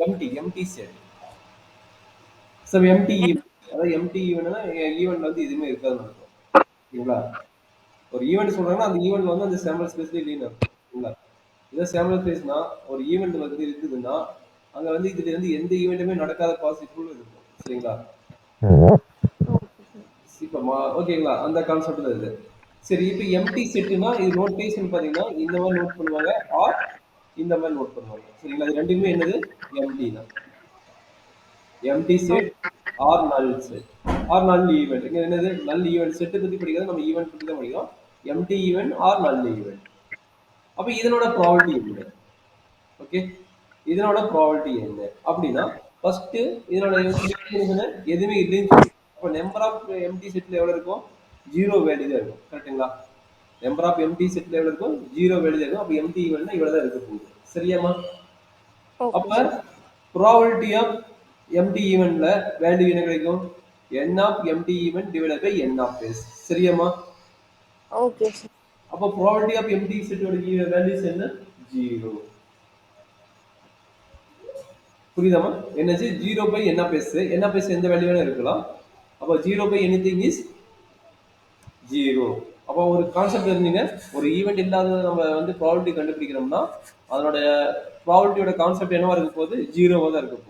Empty set. So empty event, அதாவது empty ஈவென்ட்னா ஈவென்ட்ல வந்து எதுவுமே இருக்காதுன்னு அர்த்தம். சரிங்களா? ஒரு ஈவென்ட் சொல்றாங்கன்னா அந்த ஈவென்ட்ல வந்து அந்த சாம்பிள் ஸ்பேஸ்ல இல்லைன்னு அர்த்தம். சரிங்களா? இதே சாம்பிள் ஸ்பேஸ்னா ஒரு ஈவென்ட் வந்து இருக்குதுன்னா அங்க வந்து இதுல இருந்து எந்த ஈவெண்ட்டுமே நடக்காத பாசிபிள் இருக்கும். சரிங்களா? இப்ப ஓகேங்களா? அந்த கான்செப்ட் தான் இது. சரி, இப்ப எம்டி செட்னா இது நோட்டேஷன் பாத்தீங்கன்னா இந்த மாதிரி நோட் பண்ணுவாங்க, ஆர் இந்த மாதிரி நோட் பண்ணுவாங்க. சரிங்களா? இது ரெண்டுமே என்னது? எம்டி தான். Empty set or null set or null event. இங்க என்னது? நல் ஈவெண்ட் செட் பத்தி படிக்கிறது, நம்ம ஈவெண்ட் பத்தி தான் படிக்கிறோம். Empty event or null event. அப்ப இதனோட ப்ராபபிலிட்டி என்ன? ஓகே, இதனோட ப்ராபபிலிட்டி என்ன அப்படின்னா ஃபர்ஸ்ட் இதனோட எதுவுமே இல்லைன்னு சொல்லி, அப்போ நம்பர் ஆஃப் எம்டி செட்ல எவ்வளவு இருக்கும்? ஜீரோ வேல்யூ தான் இருக்கும். கரெக்டுங்களா? நம்பர் ஆஃப் எம்டி செட்ல எவ்வளவு இருக்கும்? ஜீரோ வேல்யூ தான் இருக்கும். அப்போ எம்டி ஈவெண்ட்னா இவ்வளவு தான் இருக்க போகுது. சரியாமா? ஓகே அப்ப சார். ப்ராபபிலிட்டி ஆஃப் எம்டி ஈவெண்ட்ல வேல்யூ என்ன கிடைக்கும்? n of empty event divided by n of s. சரியாமா? Okay sir. அப்போ ப்ராபபிலிட்டி ஆஃப் எம்டி செட்டோட வேல்யூஸ் என்ன? ஜீரோ. புரியுதாமா? என்னது? ஜீரோ பை என்ன பேசு, என்ன பேசு எந்த வேல்யூ வேணா இருக்கலாம். அப்போ zero by anything is zero. அப்போ ஒரு கான்செப்ட் இருந்தீங்க, ஒரு ஈவெண்ட் இல்லாத நம்ம வந்து ப்ராபபிலிட்டி கண்டுபிடிக்கிறோம்னா அதனுடைய ப்ராபபிலிட்டியோட கான்செப்ட் என்னவா இருக்க போகுது? ஜீரோவா தான் இருக்க போகுது.